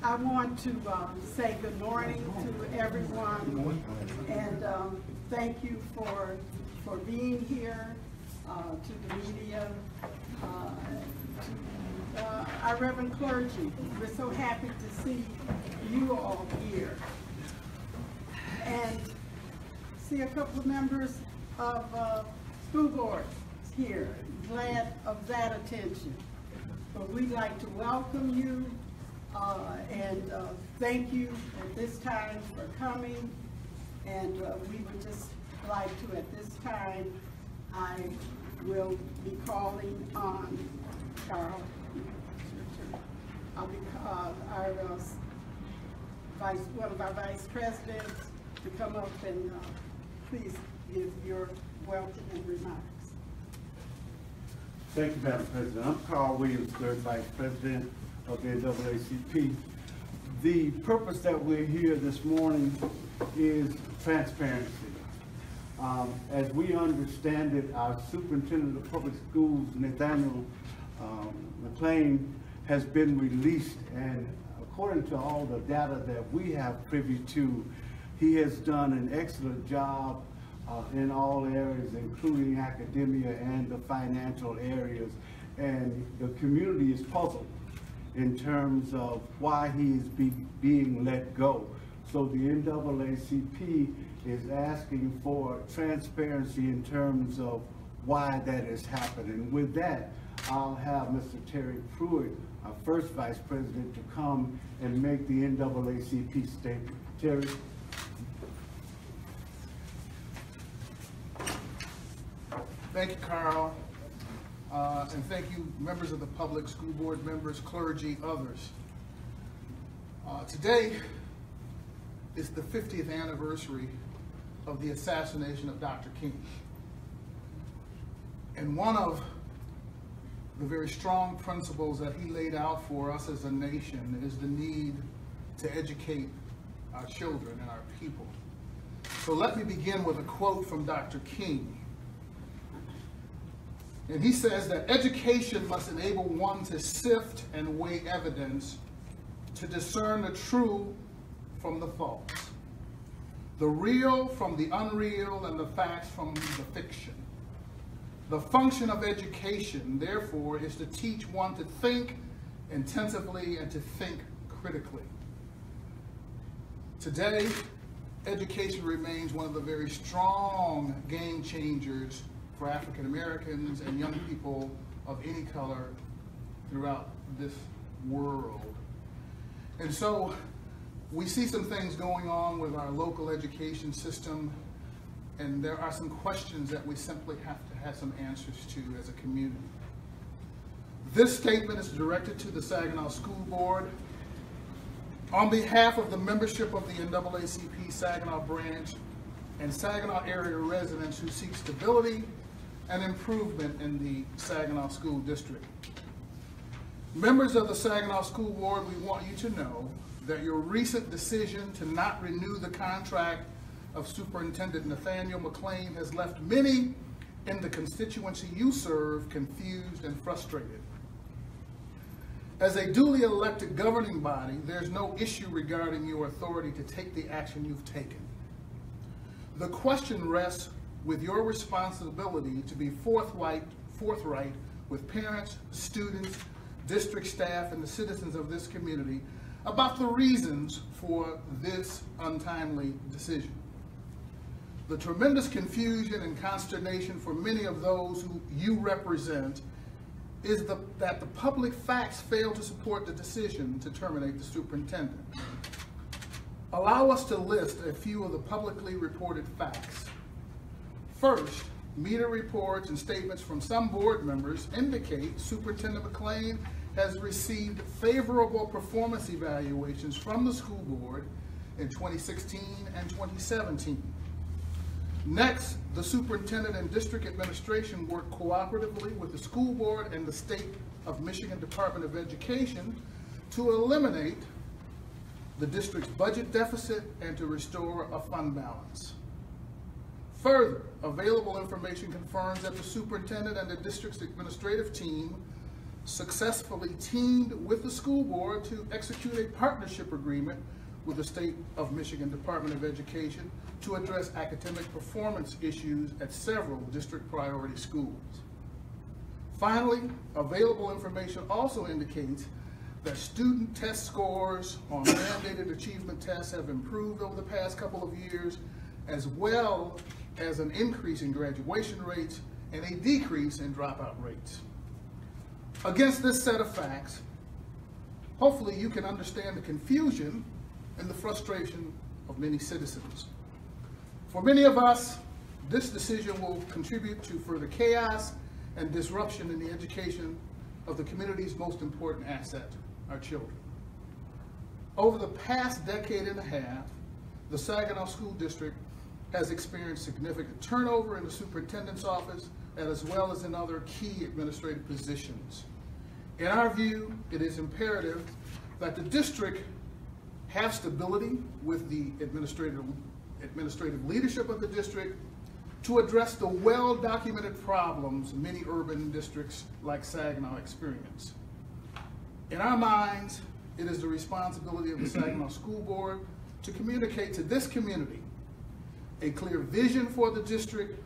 I want to say good morning to everyone, and thank you for being here, to the media, to our Reverend clergy. We're so happy to see you all here, and see a couple of members of school board here. Glad of that attention. But we'd like to welcome you and thank you at this time for coming. And we would just like to, at this time, I will be calling on Carl. I'll be one of our vice presidents to come up and please give your welcome and remarks. Thank you, Madam President. I'm Carl Williams, third Vice President of the NAACP. The purpose that we're here this morning is transparency. As we understand it, our Superintendent of Public Schools, Nathaniel McClain, has been released, and according to all the data that we have privy to, he has done an excellent job in all areas, including academia and the financial areas. And the community is puzzled in terms of why he is being let go. So the NAACP is asking for transparency in terms of why that has happened. And with that, I'll have Mr. Terry Pruitt, our first Vice President, to come and make the NAACP statement. Terry. Thank you, Carl, and thank you, members of the public, school board members, clergy, others. Today is the 50th anniversary of the assassination of Dr. King. And one of the very strong principles that he laid out for us as a nation is the need to educate our children and our people. So let me begin with a quote from Dr. King. And he says that education must enable one to sift and weigh evidence, to discern the true from the false, the real from the unreal, and the facts from the fiction. The function of education, therefore, is to teach one to think intensively and to think critically. Today, education remains one of the very strong game changers for African Americans and young people of any color throughout this world. And so we see some things going on with our local education system, and there are some questions that we simply have to have some answers to as a community. This statement is directed to the Saginaw School Board on behalf of the membership of the NAACP Saginaw branch and Saginaw area residents who seek stability and improvement in the Saginaw School District. Members of the Saginaw School Board, we want you to know that your recent decision to not renew the contract of Superintendent Nathaniel McClain has left many in the constituency you serve confused and frustrated. As a duly elected governing body, there's no issue regarding your authority to take the action you've taken. The question rests with your responsibility to be forthright with parents, students, district staff, and the citizens of this community about the reasons for this untimely decision. The tremendous confusion and consternation for many of those who you represent is that the public facts fail to support the decision to terminate the superintendent. Allow us to list a few of the publicly reported facts. First, media reports and statements from some board members indicate Superintendent McClain has received favorable performance evaluations from the school board in 2016 and 2017. Next, the superintendent and district administration worked cooperatively with the school board and the State of Michigan Department of Education to eliminate the district's budget deficit and to restore a fund balance. Further, available information confirms that the superintendent and the district's administrative team successfully teamed with the school board to execute a partnership agreement with the State of Michigan Department of Education to address academic performance issues at several district priority schools. Finally, available information also indicates that student test scores on mandated achievement tests have improved over the past couple of years, as well as an increase in graduation rates and a decrease in dropout rates. Against this set of facts, hopefully you can understand the confusion and the frustration of many citizens. For many of us, this decision will contribute to further chaos and disruption in the education of the community's most important asset, our children. Over the past decade and a half, the Saginaw School District has experienced significant turnover in the superintendent's office, as well as in other key administrative positions. In our view, it is imperative that the district have stability with the administrative leadership of the district to address the well-documented problems many urban districts like Saginaw experience. In our minds, it is the responsibility of the Saginaw School Board to communicate to this community a clear vision for the district,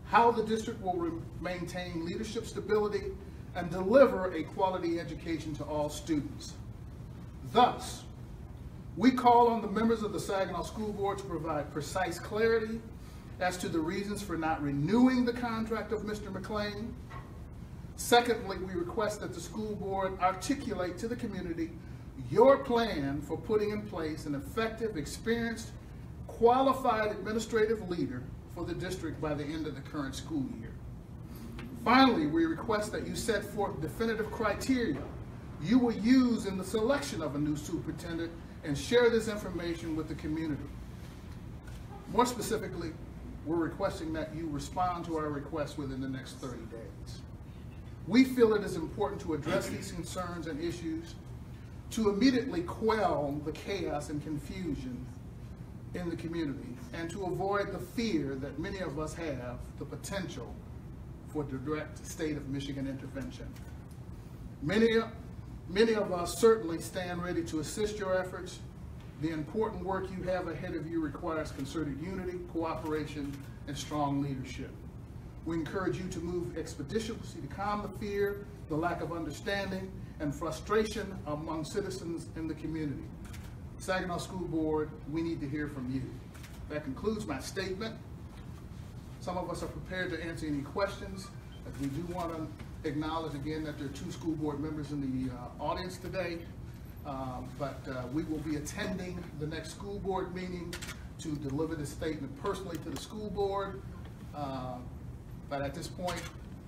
how the district will maintain leadership stability, and deliver a quality education to all students. Thus, we call on the members of the Saginaw School Board to provide precise clarity as to the reasons for not renewing the contract of Mr. McClain. Secondly, we request that the school board articulate to the community your plan for putting in place an effective, experienced, qualified administrative leader for the district by the end of the current school year. Finally, we request that you set forth definitive criteria you will use in the selection of a new superintendent and share this information with the community. More specifically, we're requesting that you respond to our request within the next 30 days. We feel it is important to address these concerns and issues to immediately quell the chaos and confusion in the community and to avoid the fear that many of us have the potential for direct state of Michigan intervention. Many of us certainly stand ready to assist your efforts. The important work you have ahead of you requires concerted unity, cooperation, and strong leadership. We encourage you to move expeditiously to calm the fear, the lack of understanding, and frustration among citizens in the community. Saginaw School Board, we need to hear from you. That concludes my statement. Some of us are prepared to answer any questions. We do want to acknowledge again that there are 2 school board members in the audience today, but we will be attending the next school board meeting to deliver this statement personally to the school board. But at this point,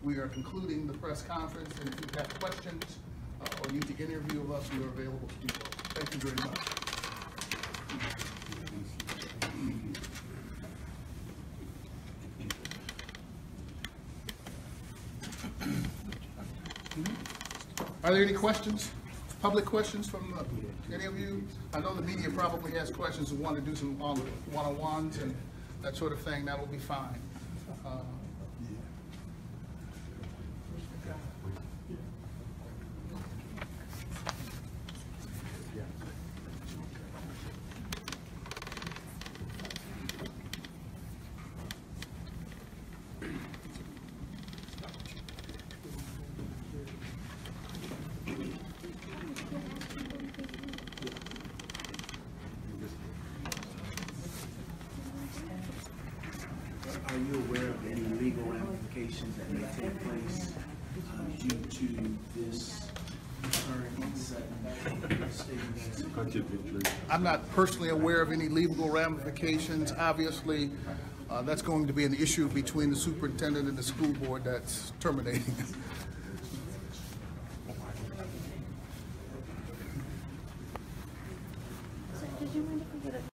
we are concluding the press conference, and if you have questions or need to interview of us, we are available to do so. Thank you very much. Are there any questions? Public questions from any of you? I know the media probably has questions and want to do some one-on-ones and that sort of thing. That will be fine. Are you aware of any legal ramifications that may take place due to this current statement? I'm not personally aware of any legal ramifications. Obviously, that's going to be an issue between the superintendent and the school board that's terminating. So, did you mind if we get a